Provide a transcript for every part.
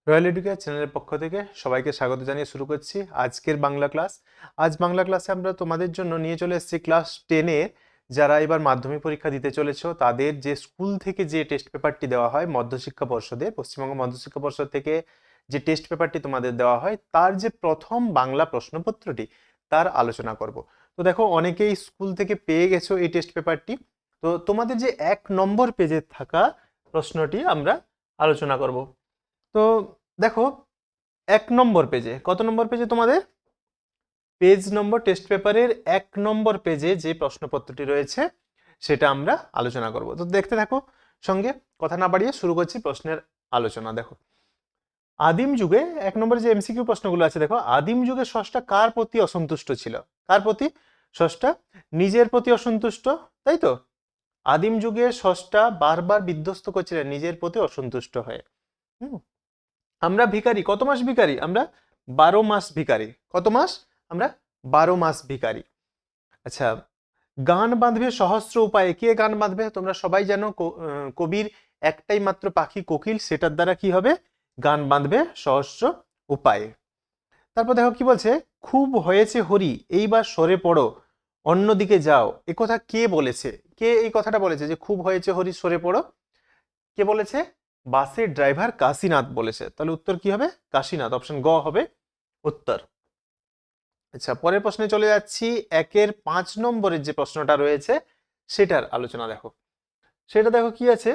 Royal educare চ্যানেলের পক্ষ থেকে সবাইকে স্বাগত জানিয়ে শুরু করছি আজকের বাংলা ক্লাস। আজ বাংলা ক্লাসে আমরা তোমাদের জন্য নিয়ে চলে এসেছি ক্লাস 10-এ যারা এবার মাধ্যমিক পরীক্ষা দিতে চলেছ তাদের যে স্কুল থেকে যে টেস্ট পেপারটি দেওয়া হয় মধ্যশিক্ষা পর্ষদে, পশ্চিমবঙ্গ মধ্যশিক্ষা পর্ষদ থেকে যে টেস্ট পেপারটি তোমাদের দেওয়া হয় তার যে প্রথম বাংলা প্রশ্নপত্রটি তার আলোচনা করব। তো দেখো, অনেকেই স্কুল থেকে পেয়ে গেছো এই টেস্ট পেপারটি। তো তোমাদের যে 1 নম্বর পেজে থাকা প্রশ্নটি আমরা আলোচনা করব। তো দেখো, 1 নম্বর পেজে, কত নম্বর পেজে তোমাদের পেজ নম্বর টেস্ট পেপারের 1 নম্বর পেজে যে প্রশ্নপত্রটি রয়েছে সেটা আমরা আলোচনা করব। তো দেখতে থাকো সঙ্গে, কথা না বাড়িয়ে শুরু করছি প্রশ্নের আলোচনা। দেখো, আদিম যুগে 1 নম্বরে যে এমসিকিউ প্রশ্নগুলো আছে, দেখো, আদিম যুগে স্রষ্টা কার প্রতি অসন্তুষ্ট ছিল? কার প্রতি? স্রষ্টা নিজের প্রতি অসন্তুষ্ট, তাই তো? আদিম যুগে স্রষ্টা বারবার বিধ্বস্ত করছিলেন নিজের প্রতি অসন্তুষ্ট হয়ে। আমরা ভিখারি, কত মাস ভিখারি? আমরা 12 মাস ভিখারি। কত মাস? আমরা 12 মাস ভিখারি। আচ্ছা, গান বাঁধবে সহস্র উপায়ে, কে গান বাঁধবে? তোমরা সবাই জানো কবির একটাই মাত্র পাখি কোকিল, সেটার দ্বারা কি হবে? গান বাঁধবে সহস্র উপায়ে। তারপর দেখো কি বলছে, খুব হয়েছে হরি এইবার সরে পড়ো অন্যদিকে যাও। এ কথা কে বলেছে? কে এই কথাটা বলেছে যে খুব হয়েছে হরি সরে পড়ো? কে বলেছে? বাসের ড্রাইভার কাশীনাথ বলেছে। তাহলে উত্তর কি হবে? কাশীনাথ, অপশন গ হবে উত্তর। আচ্ছা, পরের প্রশ্নে চলে যাচ্ছি। 1-এর 5 নম্বরের যে প্রশ্নটা রয়েছে সেটার আলোচনা দেখো। সেটা দেখো কি আছে,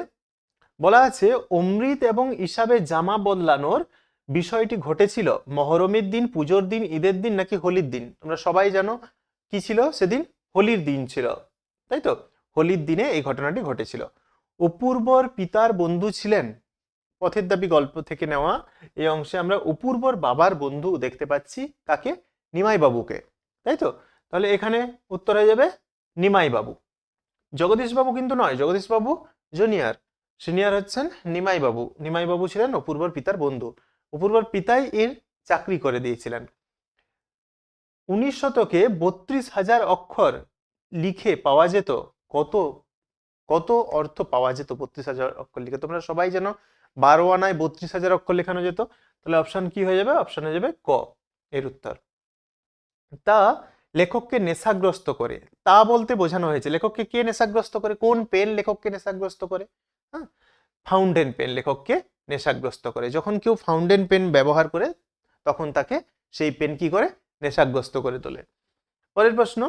বলা আছে অমৃত এবং হিসাবে জামা বদলানোর বিষয়টি ঘটেছিল মহরমের দিন, পুজোর দিন, ঈদের দিন নাকি হোলির দিন? তোমরা সবাই জানো কি ছিল সেদিন? হোলির দিন ছিল, তাই তো? হোলির দিনে এই ঘটনাটি ঘটেছিল। অপূর্বর পিতার বন্ধু ছিলেন, পথের দাবি গল্প থেকে নেওয়া এই অংশে আমরা অপূর্বর বাবার বন্ধু দেখতে পাচ্ছি কাকে? নিমাই বাবুকে, তাই তো? তাহলে এখানে উত্তর হয়ে যাবে নিমাই বাবু। জগদীশ বাবু কিন্তু নয়, জগদীশ বাবু জুনিয়র, সিনিয়র হচ্ছেন নিমাই বাবু। নিমাই বাবু ছিলেন অপূর্বর পিতার বন্ধু, অপূর্বর পিতাই এর চাকরি করে দিয়েছিলেন। 19 শতকে 32,000 অক্ষর লিখে পাওয়া যেত কত? কত অর্থ পাওয়া যেত 32,000 অক্ষর লিখে? তোমরা সবাই জানো 12 আনায় 32,000 অক্ষর লেখানো যেত। তাহলে অপশন কি হয়ে যাবে? অপশন হয়ে যাবে ক এর উত্তর। তা লেখককে নেশাগ্রস্ত করে, তা বলতে বোঝানো হয়েছে লেখককে কে নেশাগ্রস্ত করে? কোন পেন লেখককে নেশাগ্রস্ত করে? হ্যাঁ, ফাউন্টেন পেন লেখককে নেশাগ্রস্ত করে। যখন কেউ ফাউন্টেন পেন ব্যবহার করে তখন তাকে সেই পেন কি করে? নেশাগ্রস্ত করে তোলে। পরের প্রশ্ন,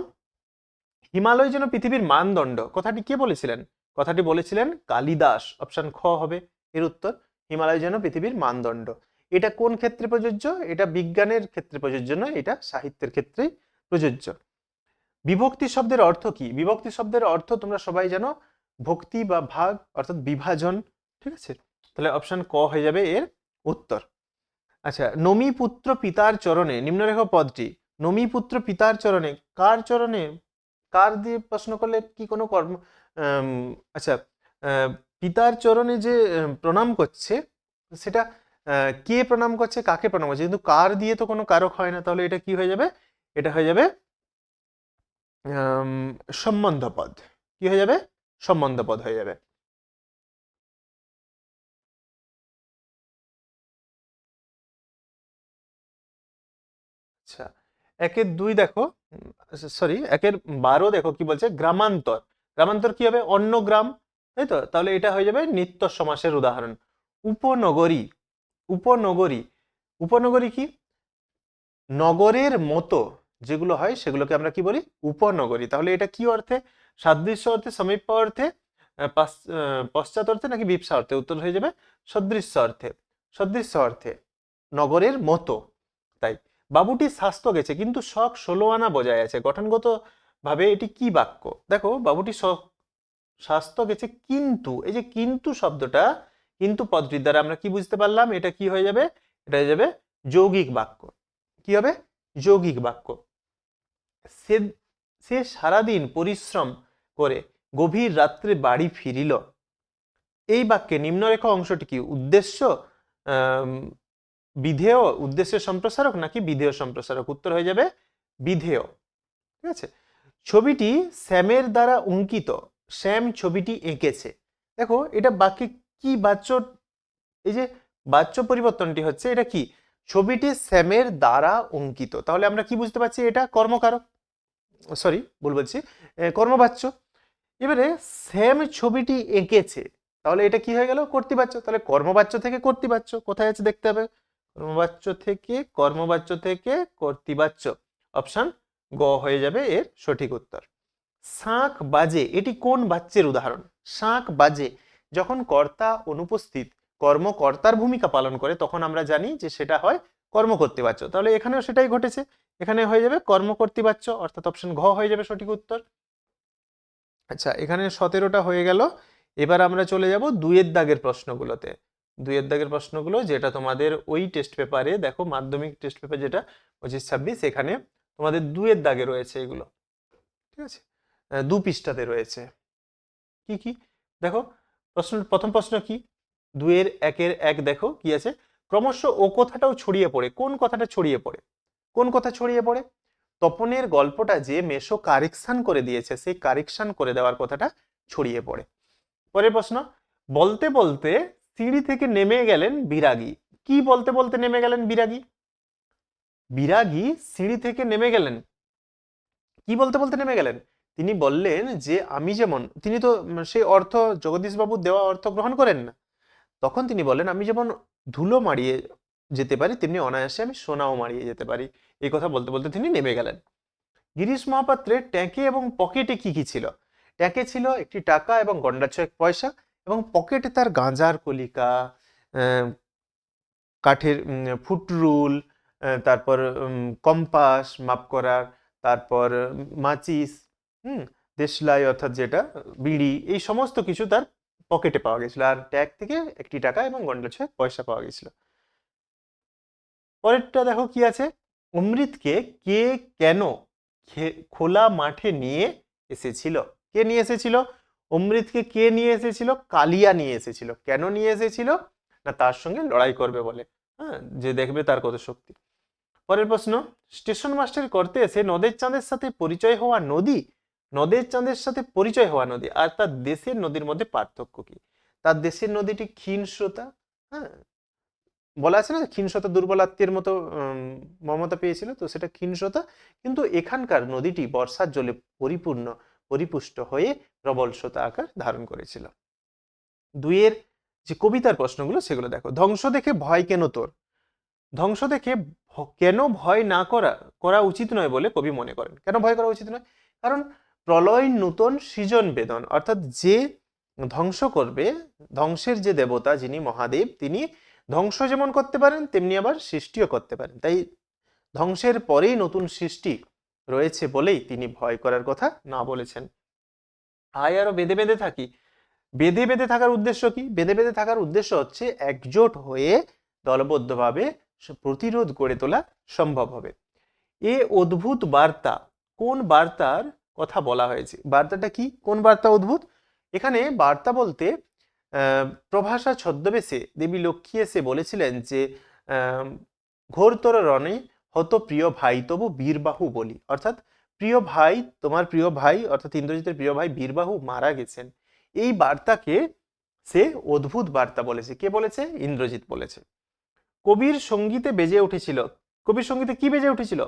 হিমালয় যেন পৃথিবীর মানদণ্ড, কথাটি কে বলেছিলেন? কথাটি বলেছিলেন কালিদাস, অপশন খ হবে এর উত্তর। হিমালয় যেন পৃথিবীর মানদণ্ড। এটা কোন ক্ষেত্রে প্রযোজ্য? এটা বিজ্ঞানের ক্ষেত্রে প্রযোজ্য নয়, এটা সাহিত্যের ক্ষেত্রেই প্রযোজ্য। বিভক্তি শব্দের অর্থ কি? বিভক্তি শব্দের অর্থ তোমরা সবাই জানো ভক্তি বা ভাগ, অর্থাৎ বিভাজন, ঠিক আছে? তাহলে অপশন ক হয়ে যাবে এর উত্তর। আচ্ছা, নমি পুত্র পিতার চরণে, নিম্নরেখ পদটি নমি পুত্র পিতার চরণে, কার চরণে? কার দিয়ে প্রশ্ন করলে কি কোনো কর্ম? আম, আচ্ছা, পিতার চরণে যে প্রণাম করছে সেটা কে প্রণাম করছে, কাকে প্রণাম করছে? কিন্তু কার দিয়ে তো কোনো কারক হয় না, তাহলে এটা কি হয়ে যাবে? এটা হয়ে যাবে সম্বন্ধ পদ। কি হয়ে যাবে? সম্বন্ধ পদ হয়ে যাবে। আচ্ছা, 1-এর 2 দেখো, সরি 1-এর 12 দেখো কি বলছে, গ্রামান্তর। গ্রামান্তর কি হবে? অন্য গ্রাম, তাই তো? তাহলে এটা হয়ে যাবে নিত্য সমাসের উদাহরণ। উপনগরী, উপনগরী, উপনগরী কি? নগরের মতো যেগুলো হয় সেগুলোকে আমরা কি বলি? উপনগরী। তাহলে এটা কি অর্থে? সাদৃশ্য অর্থে, সমীপ্য অর্থে, পশ্চাৎ অর্থে নাকি বিপসা অর্থে? উত্তর হয়ে যাবে সদৃশ্য অর্থে। সদৃশ্য অর্থে, নগরের মতো। তাই বাবুটি স্বাস্থ্য গেছে কিন্তু শখ 16 আনা বজায় আছে, গঠনগত ভাবে এটি কি বাক্য? দেখো, বাবুটি স্বাস্থ্য গেছে কিন্তু, এই যে কিন্তু শব্দটা, কিন্তু পদটির দ্বারা আমরা কি বুঝতে পারলাম? এটা কি হয়ে যাবে? এটা হয়ে যাবে যৌগিক বাক্য। কি হবে? যৌগিক বাক্য। সে সে সারাদিন পরিশ্রম করে গভীর রাত্রে বাড়ি ফিরিল। এই বাক্যে নিম্নরেখ অংশটি কি? উদ্দেশ্য, বিধেয়, উদ্দেশ্যের সম্প্রসারক নাকি বিধেয় সম্প্রসারক? উত্তর হয়ে যাবে বিধেয়, ঠিক আছে? ছবিটি শ্যামের দ্বারা অঙ্কিত, শ্যাম ছবিটি এঁকেছে। দেখো, এটা বাক্যে কি বাচ্য? এই যে বাচ্য পরিবর্তনটি হচ্ছে এটা কি, ছবিটি শ্যামের দ্বারা অঙ্কিত, তাহলে আমরা কি বুঝতে পারছি, এটা কর্মকারক, সরি ভুল বলছি, কর্মবাচ্য। এবারে শ্যাম ছবিটি এঁকেছে, তাহলে এটা কি হয়ে গেল, কর্তৃবাচ্য, তাহলে কর্মবাচ্য থেকে কর্তৃবাচ্য কোথায় আছে দেখতে হবে, কর্মবাচ্য থেকে কর্তৃবাচ্য, অপশন গ হয়ে যাবে এর সঠিক উত্তর। শাঁখ বাজে, এটি কোন বাচ্যের উদাহরণ, শাঁখ বাজে যখন কর্তা অনুপস্থিত কর্মকর্তার ভূমিকা পালন করে তখন আমরা জানি যে সেটা হয় কর্মকর্তৃবাচ্য, তাহলে এখানেও সেটাই ঘটেছে, এখানে হয়ে যাবে কর্মকর্তৃবাচ্য, অর্থাৎ অপশন ঘ হয়ে যাবে সঠিক উত্তর। আচ্ছা, এখানে 17টা হয়ে গেল। এবার আমরা চলে যাব 2-এর দাগের প্রশ্নগুলোতে। 2-এর দাগের প্রশ্নগুলো যেটা তোমাদের ওই টেস্ট পেপারে দেখো, মাধ্যমিক টেস্ট পেপার যেটা 25-26, এখানে তোমাদের 2-এর দাগে রয়েছে এগুলো, ঠিক আছে, 2 পৃষ্ঠাতে রয়েছে। কি কি দেখো, প্রথম প্রশ্ন কি, 2-এর 1-এর 1 দেখো কি আছে, ক্রমশ ও কথাটাও ছড়িয়ে পড়ে, কোন কথাটা ছড়িয়ে পড়ে, কোন কথা ছড়িয়ে পড়ে, তপনের গল্পটা যে মেশো কারেকশন করে দিয়েছে সেই কারেকশন করে দেওয়ার কথাটা ছড়িয়ে পড়ে। পরের প্রশ্ন, বলতে বলতে সিঁড়ি থেকে নেমে গেলেন বিরাগী, কি বলতে বলতে নেমে গেলেন বিরাগী, বিরাগী সিঁড়ি থেকে নেমে গেলেন, কি বলতে বলতে নেমে গেলেন, তিনি বললেন যে আমি যেমন, তিনি তো সেই অর্থ জগদীশবাবু দেওয়া অর্থ গ্রহণ করেন না, তখন তিনি বলেন আমি যেমন ধুলো মারিয়ে যেতে পারি তেমনি অনায়াসে আমি সোনাও মারিয়ে যেতে পারি, এই কথা বলতে বলতে তিনি নেমে গেলেন। গিরিশ মহাপাত্রের ট্যাঁকে এবং পকেটে কি কি ছিল, ট্যাঁকে ছিল একটি টাকা এবং গন্ডা 6 পয়সা, এবং পকেটে তার গাঁজার কলিকা, কাঠের ফুটরুল, তারপর কম্পাস মাপ করার, তারপর মাচিস, দেশলাই অর্থাৎ যেটা বিড়ি, এই সমস্ত কিছু তার পকেটে পাওয়া গেছিল, আর ট্যাগ থেকে একটি টাকা এবং গন্ডা 6 পয়সা পাওয়া গেছিল। পরেরটা দেখো কি আছে, অমৃতকে কে কেন খোলা মাঠে নিয়ে এসেছিল, কে নিয়ে এসেছিল, অমৃতকে কে নিয়ে এসেছিল, কালিয়া নিয়ে এসেছিল, কেন নিয়ে এসেছিল না তার সঙ্গে লড়াই করবে বলে, হ্যাঁ, যে দেখবে তার কত শক্তি। পরের প্রশ্ন, স্টেশন মাস্টার করতে এসে নদের চাঁদের সাথে পরিচয় হওয়া নদী, নদের চাঁদের সাথে পরিচয় হওয়া নদী আর তার দেশের নদীর মধ্যে পার্থক্য কি, তার দেশের নদীটি ক্ষীণস্রোতা, হ্যাঁ, বলা আছে না ক্ষীণস্রোতা দুর্বলাত্মের মতো মমতা পেয়েছিল, তো সেটা ক্ষীণস্রোতা, কিন্তু এখানকার নদীটি বর্ষার জলে পরিপূর্ণ পরিপুষ্ট হয়ে প্রবল স্রোতা আকার ধারণ করেছিল। 2-এর যে কবিতার প্রশ্নগুলো সেগুলো দেখো, ধ্বংস দেখে ভয় কেন তোর, ধ্বংস দেখে কেন ভয় না করা উচিত নয় বলে কবি মনে করেন, কেন ভয় করা উচিত নয়, কারণ প্রলয় নূতন সৃজন বেদন, অর্থাৎ যে ধ্বংস করবে, ধ্বংসের যে দেবতা যিনি মহাদেব, তিনি ধ্বংস যেমন করতে পারেন তেমনি আবার সৃষ্টিও করতে পারেন, তাই ধ্বংসের পরেই নতুন সৃষ্টি রয়েছে বলেই তিনি ভয় করার কথা না বলেছেন। আয় আরো বেঁধে বেঁধে থাকি, বেঁধে বেঁধে থাকার উদ্দেশ্য কি, বেঁধে বেঁধে থাকার উদ্দেশ্য হচ্ছে একজোট হয়ে দলবদ্ধভাবে প্রতিরোধ গড়ে তোলা সম্ভব হবে। এ অদ্ভুত বার্তা, কোন বার্তার কথা বলা হয়েছে, বার্তাটা কি, কোন বার্তা অদ্ভুত, এখানে বার্তা বলতে প্রভাষা ছদ্মবেশে দেবী লক্ষ্মী এসে বলেছিলেন যে ঘোরতর রণে হত প্রিয় ভাই তবু বীরবাহু বলি, অর্থাৎ প্রিয় ভাই, তোমার প্রিয় ভাই অর্থাৎ ইন্দ্রজিতের প্রিয় ভাই বীরবাহু মারা গেছেন, এই বার্তাকে সে অদ্ভুত বার্তা বলেছে, কে বলেছে, ইন্দ্রজিৎ বলেছে। কবির সঙ্গীতে বেজে উঠেছিল, কবির সঙ্গীতে কি বেজে উঠেছিল,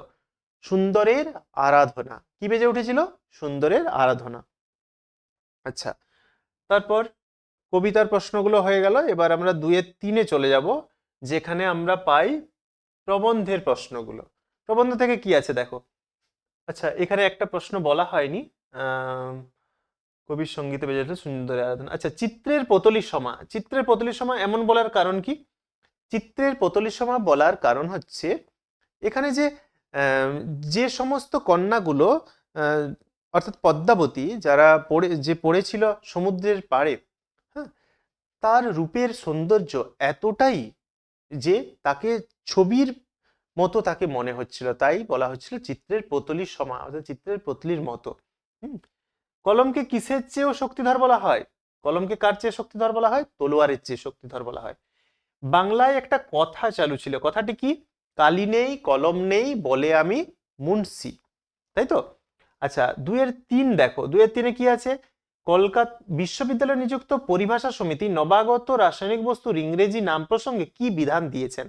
সুন্দরের আরাধনা, কি বেজে উঠেছিল, সুন্দরের আরাধনা। আচ্ছা, তারপর কবিতার প্রশ্নগুলো হয়ে গেল, এবার আমরা 2-এর 3-এ চলে যাব, যেখানে আমরা পাই প্রবন্ধের প্রশ্নগুলো। প্রবন্ধ থেকে কি আছে দেখো, আচ্ছা এখানে একটা প্রশ্ন বলা হয়নি, কবির সঙ্গীতে বেজে উঠেছিল সুন্দরের আরাধনা, আচ্ছা চিত্রের পতলি সমা, চিত্রের পতলি সমা এমন বলার কারণ কি, চিত্রের পতলি সমা বলার কারণ হচ্ছে এখানে যে যে সমস্ত কন্যাগুলো অর্থাৎ পদ্মাবতী যারা পড়েছিল সমুদ্রের পাড়ে, হ্যাঁ, তার রূপের সৌন্দর্য এতটাই যে তাকে ছবির মতো তাকে মনে হচ্ছিল, তাই বলা হচ্ছিল চিত্রের পতলির সমা, অর্থাৎ চিত্রের পতলির মতো। কলমকে কিসের চেয়েও শক্তিধর বলা হয়, কলমকে কার চেয়ে শক্তিধর বলা হয়, তলোয়ারের চেয়ে শক্তিধর বলা হয়। বাংলায় একটা কথা চালু ছিল, কথাটি কি, কালি নেই কলম নেই বলে আমি মুন্সি, তাই তো। আচ্ছা 2-এর 3 দেখো, 2-এর 3-এ কি আছে, কলকাতা বিশ্ববিদ্যালয়ে নিযুক্ত পরিভাষা সমিতি নবাগত রাসায়নিক বস্তুর ইংরেজি নাম প্রসঙ্গে কি বিধান দিয়েছেন?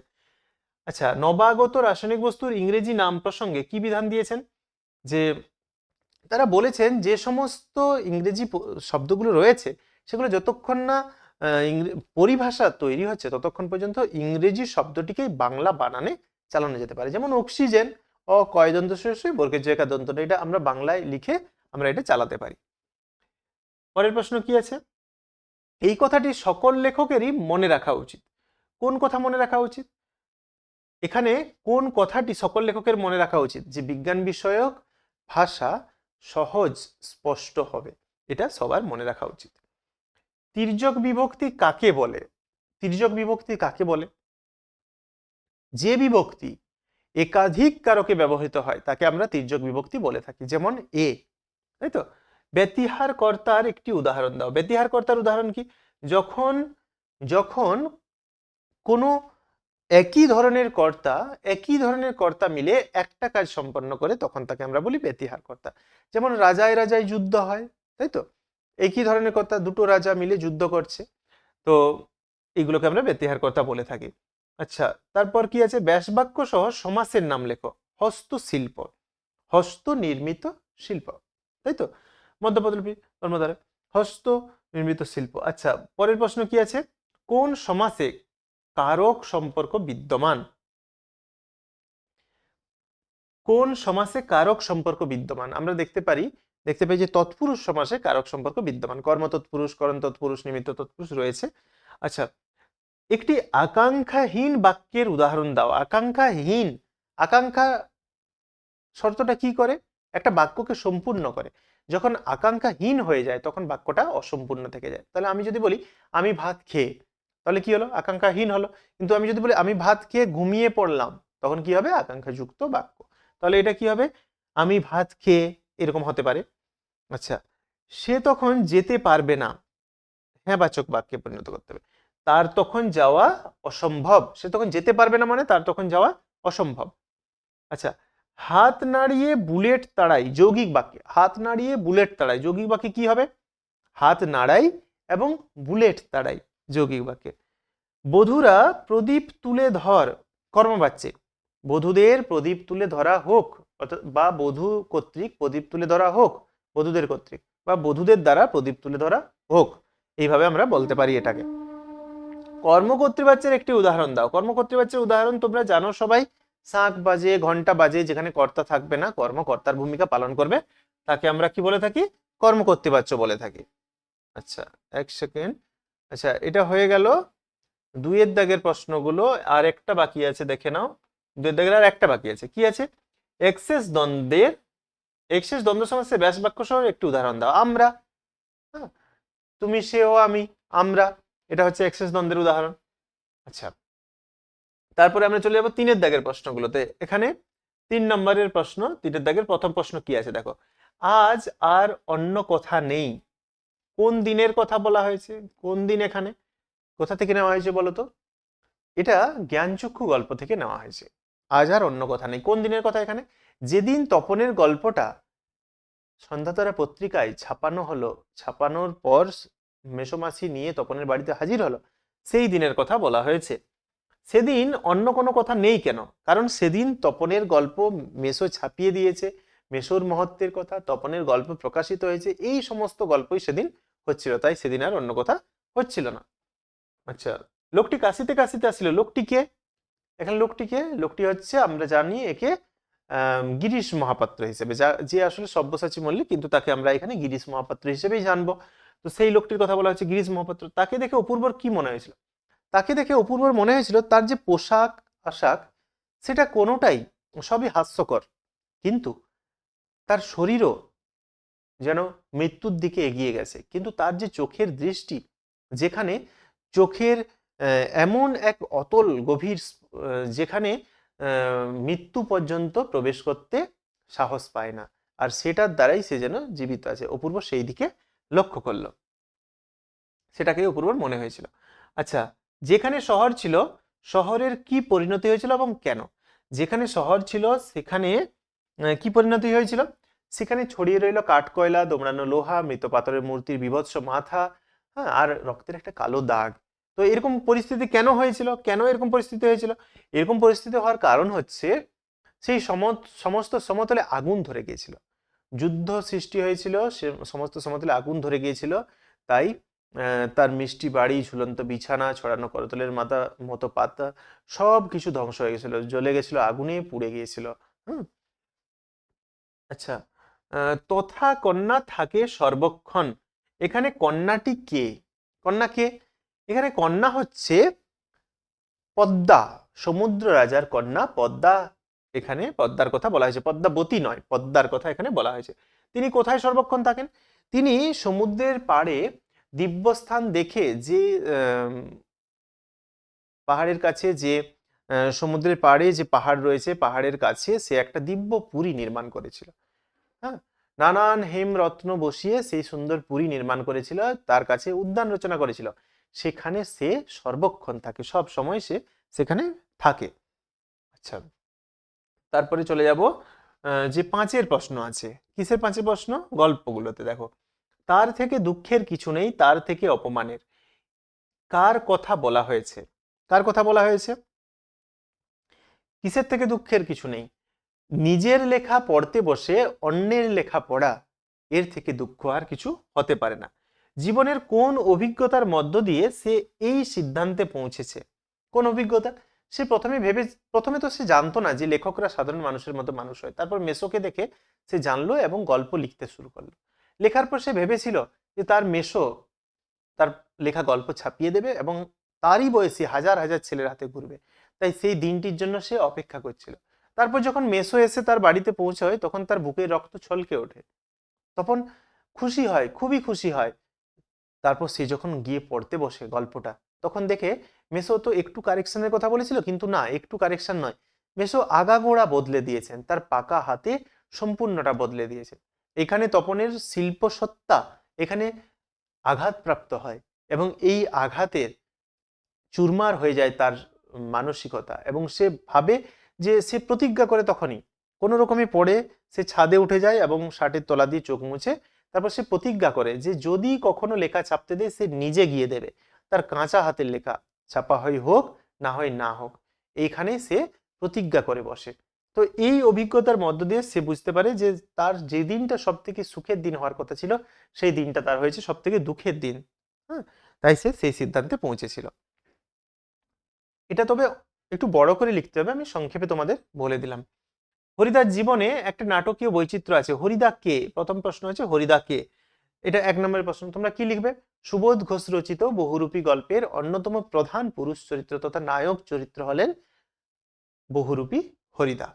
আচ্ছা, নবাগত রাসায়নিক বস্তুর ইংরেজি নাম প্রসঙ্গে কি বিধান দিয়েছেন? যে তারা বলেছেন যে সমস্ত ইংরেজি শব্দগুলো রয়েছে সেগুলো যতক্ষণ না পরিভাষা তৈরি হচ্ছে ততক্ষণ পর্যন্ত ইংরেজি শব্দটিকেই বাংলা বানানে চালানো যেতে পারে। যেমন অক্সিজেন, অ কয় দন্ত শেষে বর্গের জয়কা দন্ত, এটা আমরা বাংলায় লিখে আমরা এটা চালাতে পারি। পরের প্রশ্ন কি আছে? এই কথাটি সকল লেখকেরই মনে রাখা উচিত। কোন কথা মনে রাখা উচিত? এখানে কোন কথাটি সকল লেখকের মনে রাখা উচিত? যে বিজ্ঞান বিষয়ক ভাষা সহজ স্পষ্ট হবে, এটা সবার মনে রাখা উচিত। তির্যক বিভক্তি কাকে বলে? তির্যক বিভক্তি কাকে বলে? যে বিভক্তি একাধিক কারকে ব্যবহৃত হয় তাকে আমরা তির্যক বিভক্তি বলে থাকি। যেমন এ, তাই তো? ব্যতিহার কর্তার একটি উদাহরণ দাও। ব্যতিহার কর্তার উদাহরণ কি? যখন যখন কোনো একই ধরনের কর্তা মিলে একটা কাজ সম্পন্ন করে তখন তাকে আমরা বলি ব্যতিহার কর্তা। যেমন রাজায় রাজায় যুদ্ধ হয়, তাই তো? একই ধরনের কর্তা, দুটো রাজা মিলে যুদ্ধ করছে, তো এগুলোকে আমরা ব্যতিহার কর্তা বলে থাকি। আচ্ছা, তারপর কি আছে? ব্যাসবাক্য সহ সমাসের নাম লেখো। হস্তশিল্প, হস্ত নির্মিত শিল্প, তাই তো? মধ্যপদলোপী কর্মধারা, হস্ত নির্মিত শিল্প। আচ্ছা, পরের প্রশ্ন কি আছে? কোন সমাসে কারক সম্পর্ক বিদ্যমান? কোন সমাসে কারক সম্পর্ক বিদ্যমান? আমরা দেখতে পাই যে তৎপুরুষ সমাসে কারক সম্পর্ক বিদ্যমান। কর্ম তৎপুরুষ, করণ তৎপুরুষ, নিমিত্ত তৎপুরুষ রয়েছে। আচ্ছা, একটি আকাঙ্ক্ষাহীন বাক্যের উদাহরণ দাও। আকাঙ্ক্ষাহীন, আকাঙ্ক্ষা শর্তটা কি করে? একটা বাক্যকে সম্পূর্ণ করে। যখন আকাঙ্ক্ষাহীন হয়ে যায় তখন বাক্যটা অসম্পূর্ণ থেকে যায়। তাহলে আমি যদি বলি আমি ভাত খেয়ে, তাহলে কি হলো? আকাঙ্ক্ষাহীন হলো। কিন্তু আমি যদি বলি আমি ভাত খেয়ে ঘুমিয়ে পড়লাম, তখন কি হবে? আকাঙ্ক্ষাযুক্ত বাক্য। তাহলে এটা কি হবে? আমি ভাত খেয়ে, এরকম হতে পারে। আচ্ছা, সে তখন যেতে পারবে না, হ্যাঁ বাচক বাক্যে পরিণত করতে হবে। তার তখন যাওয়া অসম্ভব। সে তখন যেতে পারবে না মানে তার তখন যাওয়া অসম্ভব। আচ্ছা, হাত নাড়িয়ে বুলেট তাড়াই যৌগিক বাক্যে। হাত নাড়িয়ে বুলেট তাড়াই যৌগিক বাক্যে কি হবে? হাত নাড়াই এবং বুলেট তাড়াই যৌগিক বাক্যে। বধূরা প্রদীপ তুলে ধর কর্মবাচ্যে। বধূদের প্রদীপ তুলে ধরা হোক, বা বধূ কর্তৃক প্রদীপ তুলে ধরা হোক, বধূদের কর্তৃক বা বধূদের দ্বারা প্রদীপ তুলে ধরা হোক, এইভাবে আমরা বলতে পারি এটাকে। কর্মকর্তৃবাচ্যের একটি উদাহরণ দাও। কর্মকর্তৃবাচ্যের উদাহরণ তোমরা জানো সবাই। শাঁখ বাজে, ঘন্টা বাজে, যেখানে কর্তা থাকবে না, কর্মকর্তার ভূমিকা পালন করবে, তাকে আমরা কি বলে থাকি? কর্মকর্তৃবাচ্য বলে থাকি। আচ্ছা, এক সেকেন্ড। আচ্ছা, এটা হয়ে গেল দুইয়ের দাগের প্রশ্নগুলো। আর একটা বাকি আছে, দেখে নাও। দুইয়ের দাগের আর একটা বাকি আছে। কি আছে? এক্সেস দ্বন্দ্ব সমাসে ব্যাস বাক্য সহ একটি উদাহরণ দাও। আমরা, তুমি, সে, ও, আমি, আমরা, এটা হচ্ছে এক্সেস দ্বন্দ্বের উদাহরণ। আচ্ছা, তারপরে আমরা চলে যাবো তিনের দাগের প্রশ্নগুলোতে। এখানে 3 নম্বরের প্রশ্ন, 3-এর দাগের প্রথম প্রশ্ন কি আছে দেখো। আজ আর অন্য কথা নেই। কোন দিনের কথা বলা হয়েছে? কোন দিন এখানে কোথা থেকে নেওয়া হয়েছে বলো তো? এটা জ্ঞানচক্ষু গল্প থেকে নেওয়া হয়েছে। আজ আর অন্য কথা নেই, কোন দিনের কথা এখানে? যেদিন তপনের গল্পটা সন্ধ্যাতারা পত্রিকায় ছাপানো হলো, ছাপানোর পর মেসোমাসি নিয়ে তপনের বাড়িতে হাজির হলো, সেই দিনের কথা বলা হয়েছে। সেদিন অন্য কোনো কথা নেই কেন? কারণ সেদিন তপনের গল্প মেসো ছাপিয়ে দিয়েছে, মেসোর মহত্বের কথা, তপনের গল্প প্রকাশিত হয়েছে, এই সমস্ত গল্পই সেদিন হচ্ছিল, তাই সেদিন আর অন্য কথা হচ্ছিল না। আচ্ছা, লোকটি কাশিতে কাশিতে আসছিল, লোকটি কে? এখানে লোকটি কে? লোকটি হচ্ছে, আমরা জানি একে গিরিশ মহাপাত্র হিসেবে, যে আসলে সব্যসাচী মল্লিক, কিন্তু তাকে আমরা এখানে গিরিশ মহাপাত্র হিসেবেই জানবো। তো সেই লোকটির কথা বলা হচ্ছে গিরিশ মহাপাত্র। তাকে দেখে অপূর্বর কি মনে হয়েছিল? তাকে দেখে অপূর্বর মনে হয়েছিল তার যে পোশাক আশাক সেটা কোনোটাই, সবই হাস্যকর, কিন্তু তার শরীরও যেন মৃত্যুর দিকে এগিয়ে গেছে। কিন্তু তার যে চোখের দৃষ্টি, যেখানে চোখের এমন এক অতল গভীর, যেখানে মৃত্যু পর্যন্ত প্রবেশ করতে সাহস পায় না, আর সেটার দ্বারাই সে যেন জীবিত আছে। অপূর্ব সেই দিকে লক্ষ্য করলো, সেটাকে অপূর্বর মনে হয়েছিল। আচ্ছা, যেখানে শহর ছিল, শহরের কি পরিণতি হয়েছিল এবং কেন? যেখানে শহর ছিল সেখানে কি পরিণতি হয়েছিল? সেখানে ছড়িয়ে রইল কাঠকয়লা, দোমড়ানো লোহা, মৃত পাথরের মূর্তির বীভৎস মাথা, হ্যাঁ, আর রক্তের একটা কালো দাগ। তো এরকম পরিস্থিতি কেন হয়েছিল, কেন এরকম পরিস্থিতি হয়েছিল? এরকম পরিস্থিতি হওয়ার কারণ হচ্ছে সেই সমস্ত সমতলে আগুন ধরে গিয়েছিল, যুদ্ধ সৃষ্টি হয়েছিল, সে সমস্ত সমতলে আগুন ধরে গিয়েছিল। তাই তার মিষ্টি বাড়ি, ঝুলন্ত বিছানা, ছড়ানো করতলের মাথা মতো পাতা সব কিছু ধ্বংস হয়ে গেছিল, জ্বলে গেছিল, আগুনে পুড়ে গিয়েছিল। হুম। আচ্ছা, তথা কন্যা থাকে সর্বক্ষণ, এখানে কন্যাটি কে? কন্যা কে? এখানে কন্যা হচ্ছে পদ্মা, সমুদ্র রাজার কন্যা পদ্মা। এখানে পদ্মার কথা বলা হয়েছে, পদ্মাবতী নয়, পদ্মার কথা এখানে বলা হয়েছে। তিনি কোথায় সর্বক্ষণ থাকেন? তিনি সমুদ্রের পাড়ে দিব্যস্থান দেখে, যে পাহাড়ের কাছে যে সমুদ্রের পাড়ে যে পাহাড় রয়েছে, পাহাড়ের কাছে সে একটা দিব্য পুরী নির্মাণ করেছিল। হ্যাঁ, নানান হেমরত্ন বসিয়ে সেই সুন্দর পুরী নির্মাণ করেছিল, তার কাছে উদ্যান রচনা করেছিল। সেখানে সে সর্বক্ষণ থাকে, সব সময় সে সেখানে থাকে। আচ্ছা, তারপরে চলে যাব যে পাঁচের প্রশ্ন আছে। কিসের পাঁচের প্রশ্ন? গল্পগুলোতে দেখো, তার থেকে দুঃখের কিছু নেই, তার থেকে অপমানের। কার কথা বলা হয়েছে? কার কথা বলা হয়েছে? কিসের থেকে দুঃখের কিছু নেই? নিজের লেখা পড়তে বসে অন্যের লেখা পড়া, এর থেকে দুঃখ আর কিছু হতে পারে না। জীবনের কোন অভিজ্ঞতার মধ্য দিয়ে সে এই সিদ্ধান্তে পৌঁছেছে? কোন অভিজ্ঞতা? সে প্রথমে তো সে জানতো না যে লেখকরা সাধারণ মানুষের মতো মানুষ হয়। তারপর মেসোকে দেখে সে জানলো এবং গল্প লিখতে শুরু করলো। লেখার পর সে ভেবেছিল যে তার মেসো তার লেখা গল্প ছাপিয়ে দেবে এবং তারই বয়সী হাজার হাজার ছেলের হাতে ঘুরবে। তাই সেই দিনটির জন্য সে অপেক্ষা করছিল। তারপর যখন মেসো এসে তার বাড়িতে পৌঁছয়, তখন তার বুকের রক্ত ছলকে ওঠে। তখন খুশি হয়, খুবই খুশি হয়। তারপর সে যখন গিয়ে পড়তে বসে গল্পটা, তখন দেখে মেসো তো একটু কারেকশনের কথা বলেছিল, কিন্তু না, একটু কারেকশন নয়, মেসো আগাগোড়া বদলে দিয়েছেন, তার পাকা হাতে সম্পূর্ণটা বদলে দিয়েছে। এখানে তপনের শিল্পসত্তা এখানে আঘাতপ্রাপ্ত হয় এবং এই আঘাতের চুরমার হয়ে যায় তার মানসিকতা, এবং সে ভাবে যে সে প্রতিজ্ঞা করে তখনই কোনো রকমে পড়ে সে ছাদে উঠে যায় এবং শার্টের তলা দিয়ে চোখ মুছে তারপর সে প্রতিজ্ঞা করে যে যদি কখনো লেখা ছাপতে দেয় সে নিজে গিয়ে দেবে, তার কাঁচা হাতের লেখা ছাপা হয় হোক না হয় না হোক, এইখানে সে প্রতিজ্ঞা করে বসে। তো এই অভিজ্ঞতার মধ্য দিয়ে সে বুঝতে পারে যে তার যে দিনটা সব থেকে সুখের দিন হওয়ার কথা ছিল, সেই দিনটা তার হয়েছে সব থেকে দুঃখের দিন। হ্যাঁ, তাই সে সেই সিদ্ধান্তে পৌঁছেছিল। এটা তবে একটু বড় করে লিখতে হবে, আমি সংক্ষেপে তোমাদের বলে দিলাম। হরিদার জীবনে একটা নাটকীয় বৈচিত্র্য আছে। হরিদা কে? প্রথম প্রশ্ন হচ্ছে হরিদা কে? এটা এক নম্বরের প্রশ্ন। তোমরা কি লিখবে? সুবোধ ঘোষ রচিত বহুরূপী গল্পের অন্যতম প্রধান পুরুষ চরিত্র তথা নায়ক চরিত্র হলেন বহুরূপী হরিদা।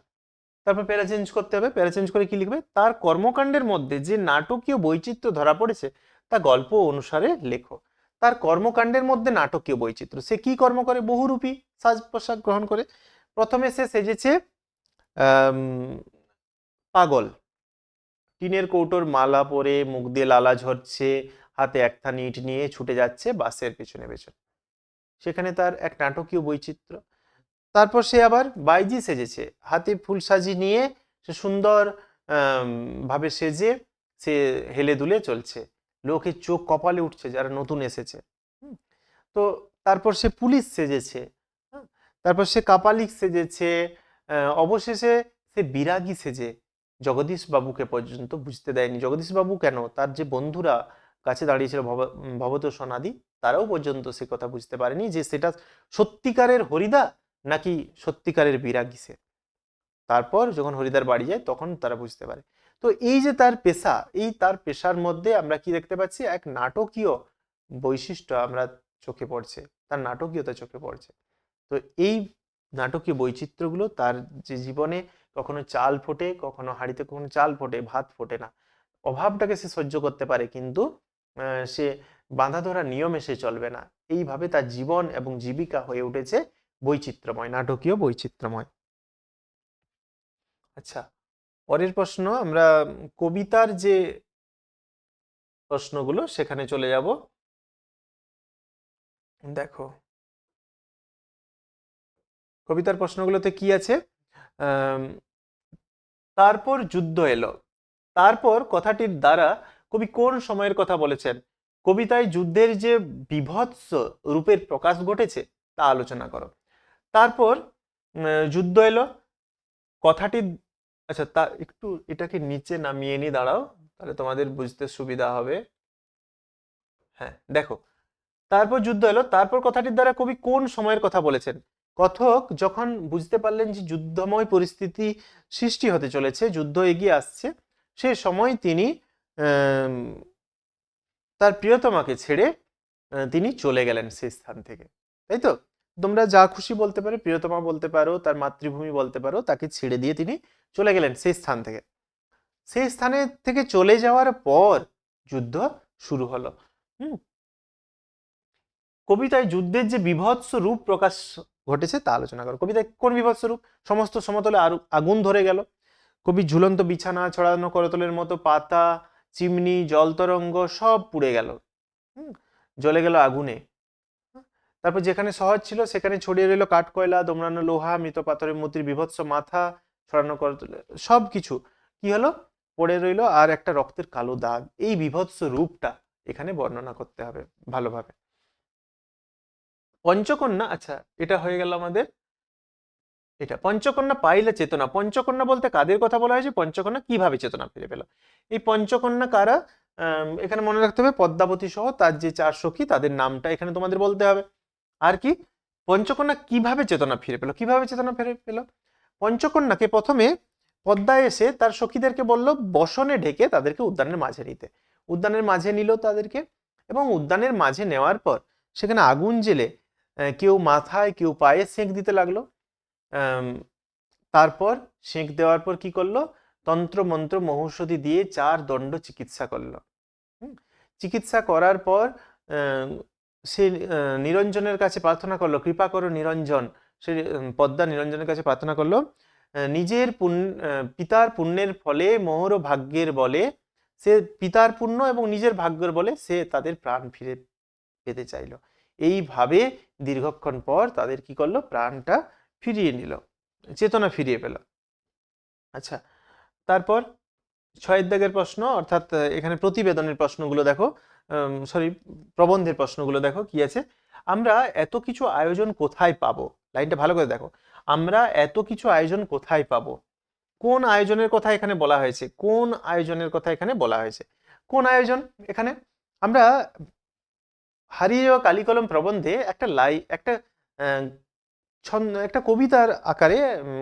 তারপর প্যারা চেঞ্জ করতে হবে। প্যারা চেঞ্জ করে কি লিখবে? তার কর্মকাণ্ডের মধ্যে যে নাটকীয় বৈচিত্র্য ধরা পড়েছে তা গল্প অনুসারে লেখো। তার কর্মকাণ্ডের মধ্যে নাটকীয় বৈচিত্র্য, সে কি কর্ম করে? বহুরূপী সাজ পোশাক গ্রহণ করে। প্রথমে সে সেজেছে পাগল, টিনের কৌটোর মালা পরে, মুখ দিয়ে লালা ঝরছে, হাতে একখানি ইট নিয়ে ছুটে যাচ্ছে বাসের পেছনে পেছনে, সেখানে তার এক নাটকীয় বৈচিত্র্য। তারপর সে আবার বাইজি সেজেছে, হাতে ফুল সাজি নিয়ে সে সুন্দর ভাবে সেজে সে হেলে দুলে চলছে, লোকের চোখ কপালে উঠছে যারা নতুন এসেছে। তো তারপর সে পুলিশ সেজেছে, তারপর সে কাপালিক সেজেছে, অবশেষে সে বিরাগী সেজে জগদীশ বাবুকে পর্যন্ত বুঝতে দেয়নি। জগদীশ বাবু কেন, তার যে বন্ধুরা কাছে দাঁড়িয়েছিল ভবত সোনাদি, তারাও পর্যন্ত সে কথা বুঝতে পারেনি যে সেটা সত্যিকারের হরিদা নাকি সত্যিকারের বিরাগী সে। তারপর যখন হরিদার বাড়ি যায় তখন তারা বুঝতে পারে। তো এই যে তার পেশা, এই তার পেশার মধ্যে আমরা কি দেখতে পাচ্ছি? এক নাটকীয় বৈশিষ্ট্য আমরা চোখে পড়ছে, তার নাটকীয়তা চোখে পড়ছে। তো এই নাটকীয় বৈচিত্র্যগুলো তার যে জীবনে কখনো চাল ফোটে, কখনো হাঁড়িতে কখনো চাল ফোটে, ভাত ফোটে না, অভাবটাকে সে সহ্য করতে পারে, কিন্তু সে বাঁধা ধরা নিয়মে সে চলবে না। এইভাবে তার জীবন এবং জীবিকা হয়ে উঠেছে বৈচিত্র্যময়, নাটকীয় বৈচিত্র্যময়। আচ্ছা, পরের প্রশ্ন আমরা কবিতার যে প্রশ্নগুলো সেখানে চলে যাব। দেখো কবিতার প্রশ্নগুলোতে কি আছে? তারপর যুদ্ধ এলো, তারপর কথাটির দ্বারা কবি কোন সময়ের কথা বলেছেন? কবিতায় যুদ্ধের যে বীভৎস রূপের প্রকাশ ঘটেছে তা আলোচনা করো। তারপর যুদ্ধ এলো, কথাটি, আচ্ছা তা একটু এটাকে নিচে নামিয়ে নি, দাঁড়াও, তাহলে তোমাদের বুঝতে সুবিধা হবে। হ্যাঁ দেখো, তারপর যুদ্ধ এলো, তারপর কথাটির দ্বারা কবি কোন সময়ের কথা বলেছেন? কথক যখন বুঝতে পারলেন যে যুদ্ধময় পরিস্থিতি সৃষ্টি হতে চলেছে, যুদ্ধ এগিয়ে আসছে, সে সময় তিনি আম, তার প্রিয়তমাকে ছেড়ে তিনি চলে গেলেন সেই স্থান থেকে, তাই তো? তোমরা যা খুশি বলতে পারো, প্রিয়তমা বলতে পারো, তার মাতৃভূমি বলতে পারো, তাকে ছেড়ে দিয়ে তিনি চলে গেলেন সেই স্থান থেকে। সেই স্থানে থেকে চলে যাওয়ার পর যুদ্ধ শুরু হলো। হুম, কবিতায় যুদ্ধের যে বীভৎস রূপ প্রকাশ ঘটেছে তা আলোচনা করো। কবিতায় কোন বীভৎস রূপ? সমস্ত সমতলে আগুন ধরে গেল, কবি ঝুলন্ত বিছানা, ছড়ানো করতলের মতো পাতা, চিমনি, জল তরঙ্গ সব পুড়ে গেল, জ্বলে গেল আগুনে। তারপর যেখানে সহজ ছিল সেখানে ছড়িয়ে রইল কাঠ কয়লা, দোমড়ানো লোহা, মৃত পাথরের মূর্তির বীভৎস মাথা, ছড়ানো করতলে সব কিছু কি হলো? পড়ে রইল, আর একটা রক্তের কালো দাগ। এই বীভৎস রূপটা এখানে বর্ণনা করতে হবে ভালোভাবে। পঞ্চকন্যা, আচ্ছা এটা হয়ে গেল আমাদের। এটা পঞ্চকন্যা পাইলে চেতনা, পঞ্চকন্যা বলতে কাদের কথা বলা হয়েছে? পঞ্চকন্যা কিভাবে চেতনা ফিরে পেল? এই পঞ্চকন্যা কারা? এখানে মনে রাখতে হবে পদ্মাবতী সহ তার যে 4 সখী তাদের নামটা এখানে তোমাদের বলতে হবে। আর কি, পঞ্চকন্যা কিভাবে চেতনা ফিরে পেল? কিভাবে চেতনা ফিরে পেল? পঞ্চকন্যাকে প্রথমে পদ্মা এসে তার সখীদেরকে বলল বসনে ঢেকে তাদেরকে উদ্যানের মাঝে নিতে। উদ্যানের মাঝে নিল তাদেরকে, এবং উদ্যানের মাঝে নেওয়ার পর সেখানে আগুন জেলে কেউ মাথায় কেউ পায়ে সেঁক দিতে লাগলো। তারপর সেঁক দেওয়ার পর কি করলো? তন্ত্র মন্ত্র মহৌষধি দিয়ে 4 দণ্ড চিকিৎসা করলো। চিকিৎসা করার পর সে নিরঞ্জনের কাছে প্রার্থনা করলো, কৃপা করো নিরঞ্জন। সে পদ্মা নিরঞ্জনের কাছে প্রার্থনা করলো, নিজের পিতার পুণ্যের ফলে মোহর ভাগ্যের বলে, সে পিতার পুণ্য এবং নিজের ভাগ্যের বলে সে তাদের প্রাণ ফিরে পেতে চাইলো। এইভাবে দীর্ঘক্ষণ পর তাদের কি করলো? প্রাণটা ফিরিয়ে নিল, চেতনা ফিরিয়ে পেল। আচ্ছা, তারপর 6 দাগের প্রশ্ন, অর্থাৎ এখানে প্রতিবেদনের প্রশ্নগুলো দেখো, সরি প্রবন্ধের প্রশ্নগুলো দেখো কি আছে। আমরা এত কিছু আয়োজন কোথায় পাবো? লাইনটা ভালো করে দেখো, আমরা এত কিছু আয়োজন কোথায় পাবো? কোন আয়োজনের কথা এখানে বলা হয়েছে? কোন আয়োজনের কথা এখানে বলা হয়েছে? কোন আয়োজন? এখানে আমরা হারিয়ে যাওয়া কালিকলম প্রবন্ধে একটা একটা কবিতার আকারে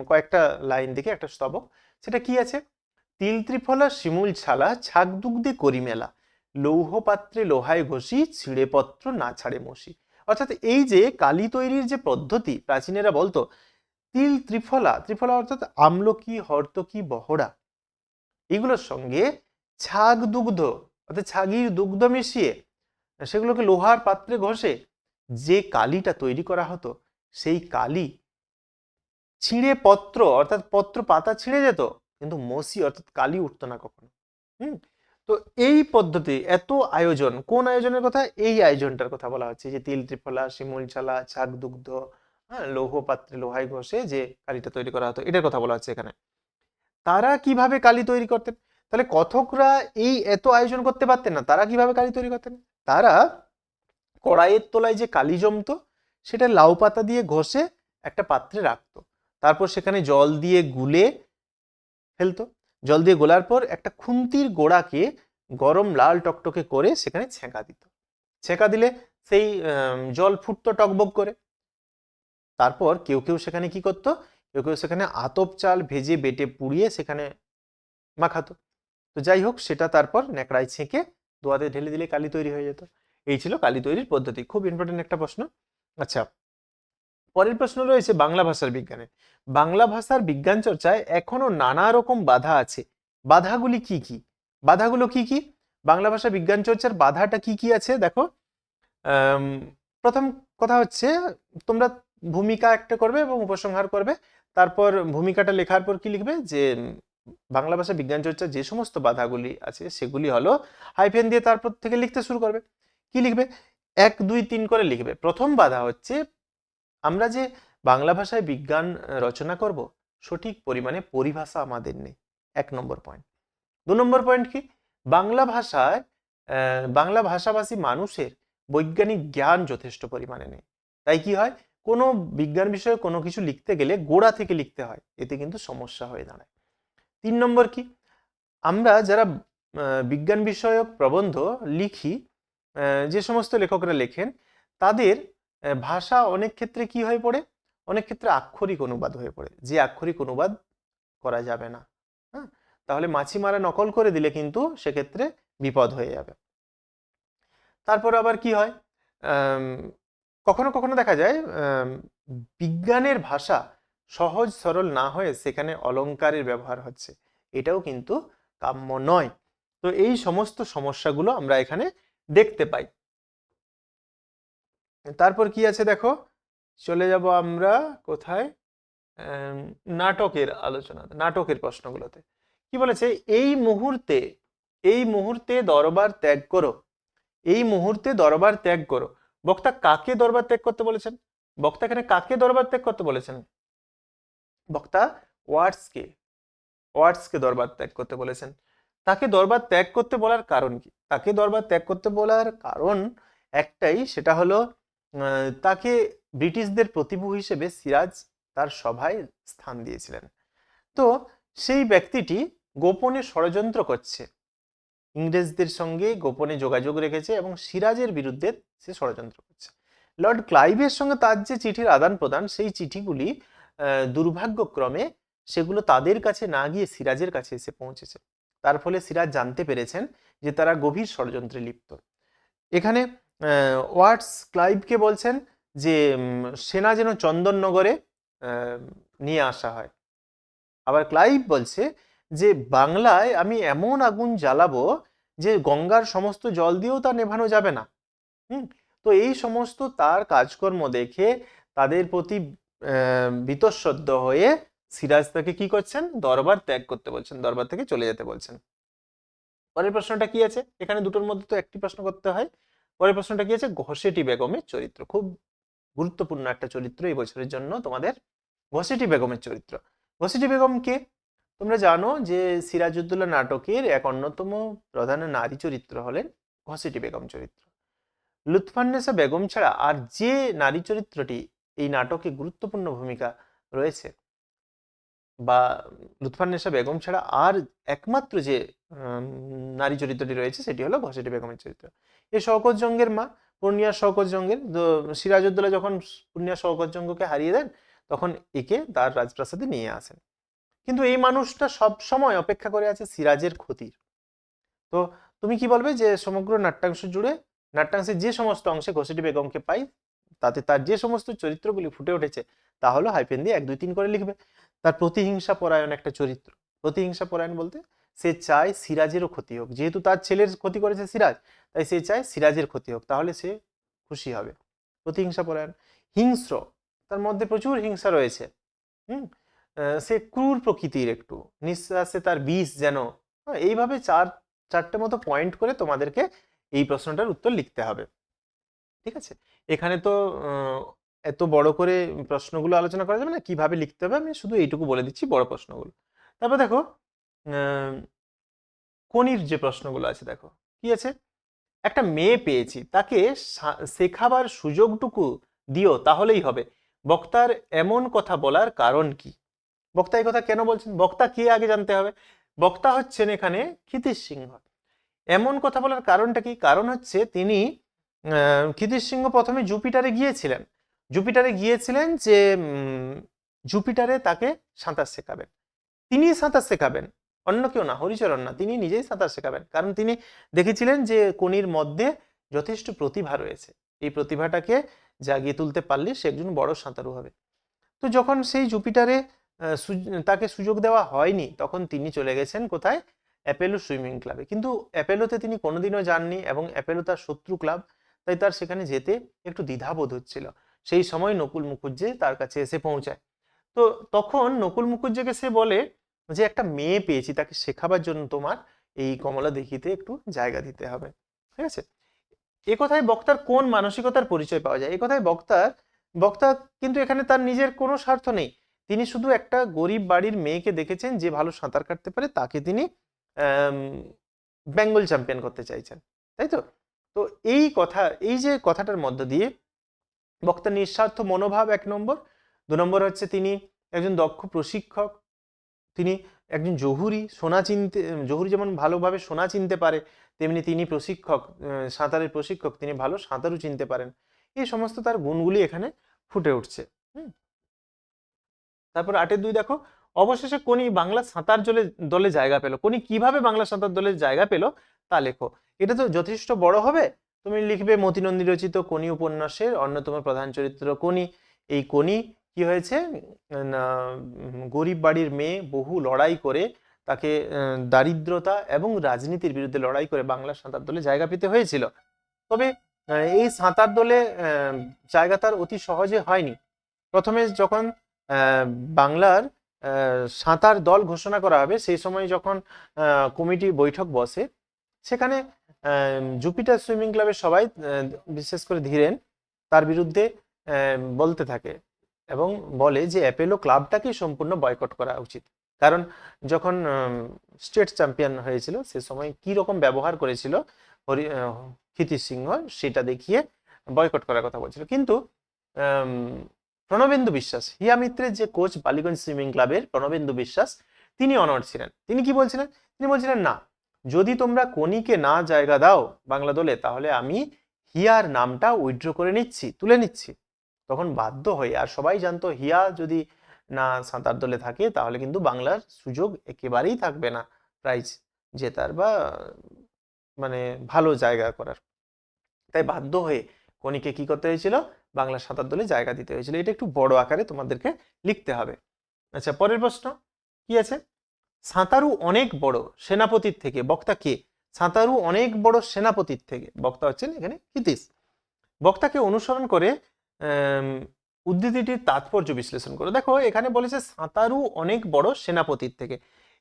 কয়েকটা লাইন দেখে একটা স্তবক, সেটা কি আছে? তিল ত্রিফলা শিমুল ছালা, ছাগ দুগ্ধে করি মেলা, লৌহ পাত্রে লোহায় ঘষি, ছিঁড়ে পত্র না ছাড়ে মসি। অর্থাৎ এই যে কালি তৈরির যে পদ্ধতি, প্রাচীনেরা বলতো তিল ত্রিফলা, ত্রিফলা অর্থাৎ আমলকি, হর্তকি, বহড়া, এগুলোর সঙ্গে ছাগ দুগ্ধ অর্থাৎ ছাগির দুগ্ধ মিশিয়ে সেগুলোকে লোহার পাত্রে ঘষে যে কালিটা তৈরি করা হতো, সেই কালি ছিঁড়ে পত্র অর্থাৎ পত্র পাতা ছিঁড়ে যেত, কিন্তু মসি অর্থাৎ কালি উঠতো না কখনো। তো এই পদ্ধতি, এত আয়োজন, কোন আয়োজনের কথা? এই আয়োজনটার কথা বলা হচ্ছে, যে তিল ত্রিফলা, শিমুল ছালা, ছাগ দুগ্ধ, হ্যাঁ, লৌহ পাত্রে লোহায় ঘষে যে কালিটা তৈরি করা হতো, এটার কথা বলা হচ্ছে এখানে। তারা কিভাবে কালি তৈরি করতেন? তাহলে কথকরা এই এত আয়োজন করতে পারতেন না, তারা কিভাবে কালি তৈরি করতেন? তারা কড়াইয়ের তলায় যে কালি জমতো সেটা লাউ পাতা দিয়ে ঘষে একটা পাত্রে রাখতো, তারপর সেখানে জল দিয়ে গুলে ফেলতো। জল দিয়ে গোলার পর একটা খুন্তির গোড়াকে গরম লাল টকটকে করে সেখানে ছেঁকা দিত। ছেঁকা দিলে সেই জল ফুটতো টকবক করে। তারপর কেউ কেউ সেখানে কি করতো? কেউ কেউ সেখানে আতপ চাল ভেজে বেটে পুড়িয়ে সেখানে মাখাতো। তো যাই হোক, সেটা তারপর ন্যাকড়ায় ছেঁকে দোয়াতে ঢেলে দিলে কালি তৈরি হয়ে যেত। এই ছিল কালি তৈরির পদ্ধতি। খুব ইম্পর্টেন্ট একটা প্রশ্ন। আচ্ছা, পরের প্রশ্ন রয়েছে বাংলা ভাষার বিজ্ঞানে। বাংলা ভাষার বিজ্ঞান চর্চায় এখনো নানা রকম বাধা আছে, বাধাগুলি কি কি? বাধাগুলো কি কি? বাংলা ভাষা বিজ্ঞান চর্চার বাধাটা কি কি আছে দেখো। প্রথম কথা হচ্ছে, তোমরা ভূমিকা একটা করবে এবং উপসংহার করবে। তারপর ভূমিকাটা লেখার পর কি লিখবে? যে বাংলা ভাষা বিজ্ঞান চর্চার যে সমস্ত বাধাগুলি আছে সেগুলি হলো, হাইফেন দিয়ে তারপর থেকে লিখতে শুরু করবে। কি লিখবে? 1 2 3 করে লিখবে। প্রথম বাধা হচ্ছে, আমরা যে বাংলা ভাষায় বিজ্ঞান রচনা করব, সঠিক পরিমাণে পরিভাষা আমাদের নেই। 1 নম্বর পয়েন্ট। 2 নম্বর পয়েন্ট কি, বাংলা ভাষায় বাংলা ভাষাভাষী মানুষের বৈজ্ঞানিক জ্ঞান যথেষ্ট পরিমাণে নেই। তাই কি হয়, কোনো বিজ্ঞান বিষয়ে কোনো কিছু লিখতে গেলে গোড়া থেকে লিখতে হয়, এতে কিন্তু সমস্যা হয়ে দাঁড়ায়। 3 নম্বর কি, আমরা যারা বিজ্ঞান বিষয়ক প্রবন্ধ লিখি, যে সমস্ত লেখকরা লেখেন, তাদের ভাষা অনেক ক্ষেত্রে কি হয়ে পড়ে, অনেক ক্ষেত্রে আক্ষরিক অনুবাদ হয়ে পড়ে, যে আক্ষরিক অনুবাদ করা যাবে না। হ্যাঁ, তাহলে মাছি মারা নকল করে দিলে কিন্তু সেক্ষেত্রে বিপদ হয়ে যাবে। তারপর আবার কি হয়, কখনো কখনো দেখা যায় বিজ্ঞানের ভাষা সহজ সরল না হয়ে সেখানে অলংকারের ব্যবহার হচ্ছে, এটাও কিন্তু কাম্য নয়। তো এই সমস্ত সমস্যাগুলো আমরা এখানে দেখতে পাই। তারপর কি আছে দেখো, চলে যাব আমরা কোথায়, নাটকের আলোচনা, নাটকের প্রশ্নগুলোতে। কি বলেছে, এই মুহূর্তে দরবার ত্যাগ করো, এই মুহূর্তে দরবার ত্যাগ করো। বক্তা কাকে দরবার ত্যাগ করতে বলেছেন? বক্তা এখানে কাকে দরবার ত্যাগ করতে বলেছেন? বক্তা ওয়ার্ডসকে দরবার ত্যাগ করতে বলেছেন। তাকে দরবার ত্যাগ করতে বলার কারণ কি? তাকে দরবার ত্যাগ করতে বলার কারণ একটাই, সেটা হলো তাকে ব্রিটিশদের প্রতিভু হিসেবে সিরাজ তার সভায় স্থান দিয়েছিলেন। তো সেই ব্যক্তিটি গোপনে ষড়যন্ত্র করছে, ইংরেজদের সঙ্গে গোপনে যোগাযোগ রেখেছে এবং সিরাজের বিরুদ্ধে সে ষড়যন্ত্র করছে। লর্ড ক্লাইভের সঙ্গে তার যে চিঠির আদান প্রদান, সেই চিঠিগুলি দুর্ভাগ্যক্রমে সেগুলো তাদের কাছে না গিয়ে সিরাজের কাছে এসে পৌঁছেছে। তার ফলে সিরাজ জানতে পেরেছেন যে তারা গভীর ষড়যন্ত্রে লিপ্ত। এখানে ওয়াটস ক্লাইভকে বলছেন যে সেনা যেন চন্দননগরে নিয়ে আসা হয়। আবার ক্লাইভ বলছে যে বাংলায় আমি এমন আগুন জ্বালাবো যে গঙ্গার সমস্ত জল দিয়েও তা নেভানো যাবে না। তো এই সমস্ত তার কাজকর্ম দেখে তাদের প্রতি বীতশ্রদ্ধ হয়ে সিরাজ তাকে কি করছেন, দরবার ত্যাগ করতে বলছেন, দরবার থেকে চলে যেতে বলছেন। পরের প্রশ্নটা কি আছে, এখানে দুটোর মধ্যে তো একটি প্রশ্ন করতে হয়। পরের প্রশ্নটা কি আছে, ঘসেটি বেগমের চরিত্র, খুব গুরুত্বপূর্ণ একটা চরিত্র এই বছরের জন্য তোমাদের, ঘসেটি বেগমের চরিত্র। ঘসেটি বেগম কে? তোমরা জানো যে সিরাজউদ্দৌলা নাটকের এক অন্যতম প্রধান নারী চরিত্র হলেন ঘসেটি বেগম চরিত্র। লুৎফান্নেসা বেগম ছাড়া আর যে নারী চরিত্রটি এই নাটকে গুরুত্বপূর্ণ ভূমিকা রয়েছে, বা লুৎফান্নেসা বেগম ছাড়া আর একমাত্র যে নারী চরিত্রটি রয়েছে সেটি হলো ঘসেটি বেগমের চরিত্র। এ শওকত জঙ্গের মা, পূর্ণিয়া শওকত জঙ্গের। সিরাজউদ্দৌলা যখন পূর্ণিয়া শওকত জঙ্গকে হারিয়ে দেন, তখন একে তার রাজপ্রাসাদে নিয়ে আসেন। কিন্তু এই মানুষটা সব সময় অপেক্ষা করে আছে সিরাজের ক্ষতির। তো তুমি কি বলবে যে সমগ্র নাট্যাংশ জুড়ে, নাট্যাংশের যে সমস্ত অংশে ঘসেটি বেগমকে পাই, তাতে তার যে সমস্ত চরিত্রগুলি ফুটে উঠেছে তা হলো হাইফেন দিয়ে 1 2 3 করে লিখবে। তার প্রতিহিংসা পরায়ণ একটা চরিত্র। প্রতিহিংসা পরায়ণ বলতে সে চায় সিরাজেরও ক্ষতি হোক, যেহেতু তার ছেলের ক্ষতি করেছে সিরাজ, তাই সে চায় সিরাজের ক্ষতি হোক, তাহলে সে খুশি হবে। প্রতিহিংসা পরায়ণ। হিংস্র, তার মধ্যে প্রচুর হিংসা রয়েছে। সে ক্রূর প্রকৃতির, একটু নিঃশ্বাসে তার বিষ যেন। এইভাবে চারটে মতো পয়েন্ট করে তোমাদেরকে এই প্রশ্নটার উত্তর লিখতে হবে। ঠিক আছে, এখানে তো এত বড় করে প্রশ্নগুলো আলোচনা করা যাবে না, কিভাবে লিখতে হবে আমি শুধু এইটুকু বলে দিচ্ছি, বড় প্রশ্নগুলো। তারপর দেখো কোনির যে প্রশ্নগুলো আছে, দেখো কি আছে, একটা মেয়ে পেয়েছি, তাকে শেখাবার সুযোগটুকু দিও তাহলেই হবে। বক্তার এমন কথা বলার কারণ কি? বক্তা এই কথা কেন বলছেন? বক্তা কে আগে জানতে হবে। বক্তা হচ্ছেন এখানে ক্ষিতিশ সিংহ। এমন কথা বলার কারণটা কি? কারণ হচ্ছে তিনি ক্ষিতিশ সিংহ প্রথমে জুপিটারে গিয়েছিলেন যে জুপিটারে তাকে সাঁতার শেখাবেন। তিনি সাঁতার শেখাবেন, অন্য কেউ না, হরিচরণ না, তিনি নিজেই সাঁতার শেখাবেন। কারণ তিনি দেখেছিলেন যে কোনির মধ্যে যথেষ্ট প্রতিভা রয়েছে, এই প্রতিভাটাকে জাগিয়ে তুলতে পারলে সে একজন বড় সাঁতারু হবে। তো যখন সেই জুপিটারে তাকে সুযোগ দেওয়া হয়নি, তখন তিনি চলে গেছেন কোথায়? অ্যাপেলো সুইমিং ক্লাবে। কিন্তু অ্যাপেলোতে তিনি কোনোদিনও যাননি এবং অ্যাপেলো তার শত্রু ক্লাব, তাই তার সেখানে যেতে একটু দ্বিধাবোধ হচ্ছিল। সেই সময় নকুল মুখুজ্জে তার কাছে এসে পৌঁছায়। তো তখন নকুল মুখুজ্জেকে সে বলে যে একটা মেয়ে পেয়েছি, তাকে শেখাবার জন্য তোমার এই কমলা দেখিতে একটু জায়গা দিতে হবে। ঠিক আছে, এ কথায় বক্তার কোন মানসিকতার পরিচয় পাওয়া যায়? এ কথায় বক্তা কিন্তু এখানে তার নিজের কোনো স্বার্থ নেই। তিনি শুধু একটা গরিব বাড়ির মেয়েকে দেখেছেন যে ভালো সাঁতার কাটতে পারে, তাকে তিনি বেঙ্গল চ্যাম্পিয়ন করতে চাইছেন, তাই তো? তো এই যে কথাটার মধ্য দিয়ে বক্তার নিঃস্বার্থ মনোভাব 1 নম্বর, 2 নম্বর হচ্ছে তিনি একজন দক্ষ প্রশিক্ষক, তিনি একজন জহুরি, জহুরি যেমন ভালোভাবে সোনা চিনতে পারে, তেমনি তিনি প্রশিক্ষক, সাঁতারের প্রশিক্ষক, তিনি ভালো সাঁতারও চিনতে পারেন। এই সমস্ত তার গুণগুলি এখানে ফুটে উঠছে। তারপর 8-2 দেখো, অবশেষে কোনি বাংলা সাঁতার দলে জায়গা পেল। কোনি কিভাবে বাংলা সাঁতার দলে জায়গা পেল তা লেখো। এটা তো যথেষ্ট বড় হবে। তুমি লিখবে মতিনন্দী রচিত কোনি উপন্যাসের অন্যতম প্রধান চরিত্র কোনি। এই কোনি কি হয়েছে না, গরিব বাড়ির মেয়ে, বহু লড়াই করে তাকে দারিদ্রতা এবং রাজনীতির বিরুদ্ধে লড়াই করে বাংলা সাঁতার দলে জায়গা পেতে হয়েছিল। তবে এই সাঁতার দলে জায়গা তার অতি সহজে হয়নি। প্রথমে যখন বাংলার সাঁতার দল ঘোষণা করা হবে, সেই সময় যখন কমিটি বৈঠক বসে, সেখানে জুপিটার সুইমিং ক্লাবের সবাই, বিশেষ করে ধীরেন, তার বিরুদ্ধে বলতে থাকে এবং বলে যে অ্যাপেলো ক্লাবটাকেই সম্পূর্ণ বয়কট করা উচিত। কারণ যখন স্টেট চ্যাম্পিয়ন হয়েছিল সে সময় কি রকম ব্যবহার করেছিল ক্ষিতিশ সিংহ, সেটা দেখিয়ে বয়কট করার কথা বলছিল। কিন্তু প্রণবেন্দু বিশ্বাস, হিয়া মিত্রের যে কোচ বালিগঞ্জ সুইমিং ক্লাবের, প্রণবেন্দু বিশ্বাস, তিনি অনড় ছিলেন। তিনি কি বলছিলেন? তিনি বলছিলেন না, যদি তোমরা কোনিকে না জায়গা দাও বাংলা দলে, তাহলে আমি হিয়ার নামটা উইথড্র করে নিচ্ছি, তুলে নিচ্ছি। তখন বাধ্য হয়ে, আর সবাই জানতো হিয়া যদি না সাঁতার দলে থাকে তাহলে কিন্তু বাংলার সুযোগ একেবারেই থাকবে না প্রাইজ জেতার বা মানে ভালো জায়গা করার। তাই বাধ্য হয়ে কোনিকে কি করতে হয়েছিল? বাংলা সাঁতার দলে জায়গা দিতে হয়েছিল। এটা একটু বড় আকারে তোমাদেরকে লিখতে হবে। আচ্ছা, পরের প্রশ্ন কি আছে? সাঁতারু অনেক বড় সেনাপতির থেকে। বক্তা কে? সাঁতারু অনেক বড় সেনাপতির থেকে। বক্তা হচ্ছেন এখানে ক্ষিতিশ। বক্তাকে অনুসরণ করে উদ্ধৃতিটির তাৎপর্য বিশ্লেষণ করো। দেখো এখানে বলেছে সাঁতারু অনেক বড় সেনাপতির থেকে।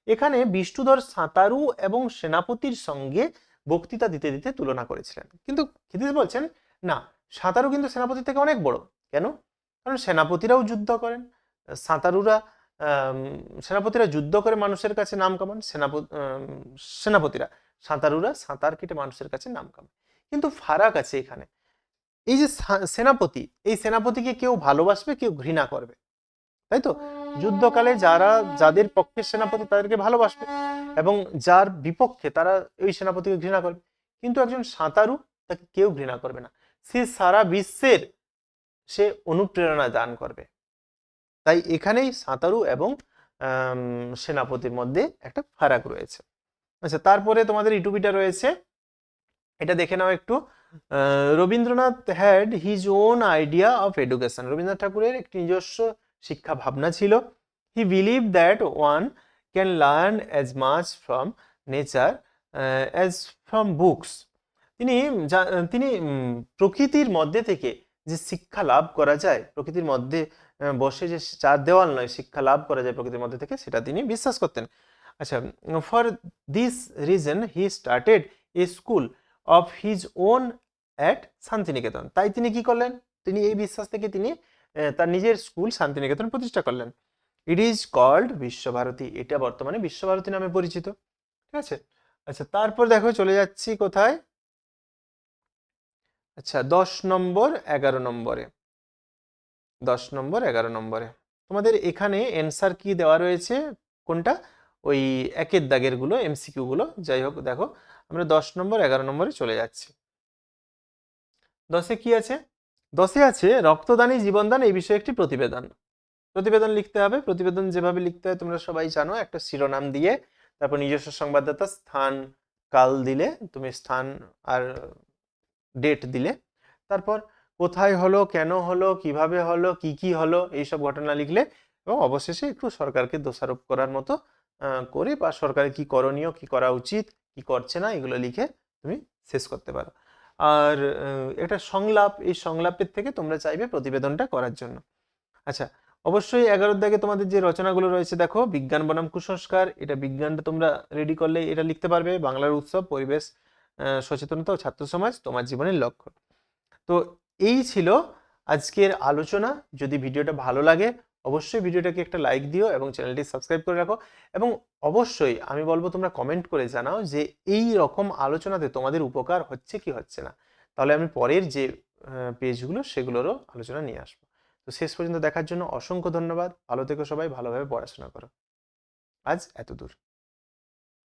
এখানে বিষ্ণুধর সাঁতারু এবং সেনাপতির সঙ্গে বক্তৃতা দিতে দিতে তুলনা করেছিলেন, কিন্তু ক্ষিতিশ বলছেন না, সাঁতারু কিন্তু সেনাপতির থেকে অনেক বড়। কেন? কারণ সেনাপতিরাও যুদ্ধ করেন, সাঁতারুরা সেনাপতিরা যুদ্ধ করে মানুষের কাছে নাম কামান, সেনাপতিরা, সাঁতারুরা সাঁতার কেটে মানুষের কাছে নাম কামান। কিন্তু ফারাক আছে এখানে। এই যে সেনাপতি, এই সেনাপতিকে কেউ ভালোবাসবে, কেউ ঘৃণা করবে, তাই তো? যুদ্ধকালে যাদের পক্ষে সেনাপতি তাদেরকে ভালোবাসবে এবং যার বিপক্ষে তারা ওই সেনাপতিকে ঘৃণা করবে। কিন্তু একজন সাঁতারু, তাকে কেউ ঘৃণা করবে না, সে সারা বিশ্বের সে অনুপ্রেরণা দান করবে। তাই এখানেই সাঁতারু এবং সেনাপতির মধ্যে একটা ফারাক রয়েছে। আচ্ছা, তারপরে তোমাদের ইটুবিটা রয়েছে, এটা দেখে নাও একটু। Rabindranath had his own idea of education. Rabindranath ঠাকুরের একটি নিজস্ব শিক্ষা ভাবনা ছিল। হি believe that one can learn as much from nature as from books. তিনি প্রকৃতির মধ্যে থেকে যে শিক্ষা লাভ করা যায়, প্রকৃতির মধ্যে বসে যে চার দেওয়াল নয়, শিক্ষা লাভ করা যায় প্রকৃতির মধ্যে থেকে, সেটা তিনি বিশ্বাস করতেন। আচ্ছা, for this reason he started a school of his own at Santiniketan. তাই তিনি কি করলেন? তিনি এই বিশ্বাস থেকে তিনি তার নিজের স্কুল শান্তিনিকেতন প্রতিষ্ঠা করলেন। It is called Visva Bharati. এটা বর্তমানে বিশ্বভারতী নামে পরিচিত। ঠিক আছে। আচ্ছা, তারপর দেখো চলে যাচ্ছি কোথায়? আচ্ছা, 10 নম্বর 11 নম্বরে, 10 নম্বর 11 নম্বরে তোমাদের এখানে অ্যান্সার কি দেওয়া রয়েছে? কোনটা? ওই একের দাগের গুলো, এমসিকিউ গুলো। যাই হোক, দেখো আমরা 10 নম্বর 11 নম্বরে চলে যাচ্ছি। 10-এ কি আছে? 10-এ আছে রক্তদানই জীবনদান, এই বিষয়ে একটি প্রতিবেদন। প্রতিবেদন লিখতে হবে। প্রতিবেদন যেভাবে লিখতে হয় তোমরা সবাই জানো, একটা শিরোনাম দিয়ে, তারপর নিজস্ব সংবাদদাতা, স্থান কাল দিলে, তুমি স্থান আর ডেট দিলে, তারপর কোথায় হলো, কেন হলো, কিভাবে হলো, কি কি হলো, এইসব ঘটনা লিখলে, এবং অবশেষে একটু সরকারকে দোষারোপ করার মতো করে, বা সরকারের কি করণীয়, কি করা উচিত, কি করছে না, এগুলো লিখে তুমি শেষ করতে পারো। আর একটা সংলাপ, এই সংলাপের থেকে তোমরা চাইবে প্রতিবেদনটা করার জন্য। আচ্ছা, অবশ্যই 11 দাগে তোমাদের যে রচনাগুলো রয়েছে, দেখো বিজ্ঞান বনাম কুসংস্কার, এটা বিজ্ঞানটা তোমরা রেডি করলে এটা লিখতে পারবে। বাংলার উৎসব, পরিবেশ সচেতনতা ও ছাত্র সমাজ, তোমার জীবনের লক্ষ্য। তো এই ছিল আজকের আলোচনা। যদি ভিডিওটা ভালো লাগে অবশ্যই ভিডিওটাকে একটা লাইক দিও এবং চ্যানেলটি সাবস্ক্রাইব করে রাখো। এবং অবশ্যই আমি বলবো তোমরা কমেন্ট করে জানাও যে এই রকম আলোচনাতে তোমাদের উপকার হচ্ছে কি হচ্ছে না। তাহলে আমি পরের যে পেজগুলো সেগুলোরও আলোচনা নিয়ে আসবো। তো শেষ পর্যন্ত দেখার জন্য অসংখ্য ধন্যবাদ। ভালো থেকো সবাই, ভালোভাবে পড়াশোনা করো। আজ এতদূর।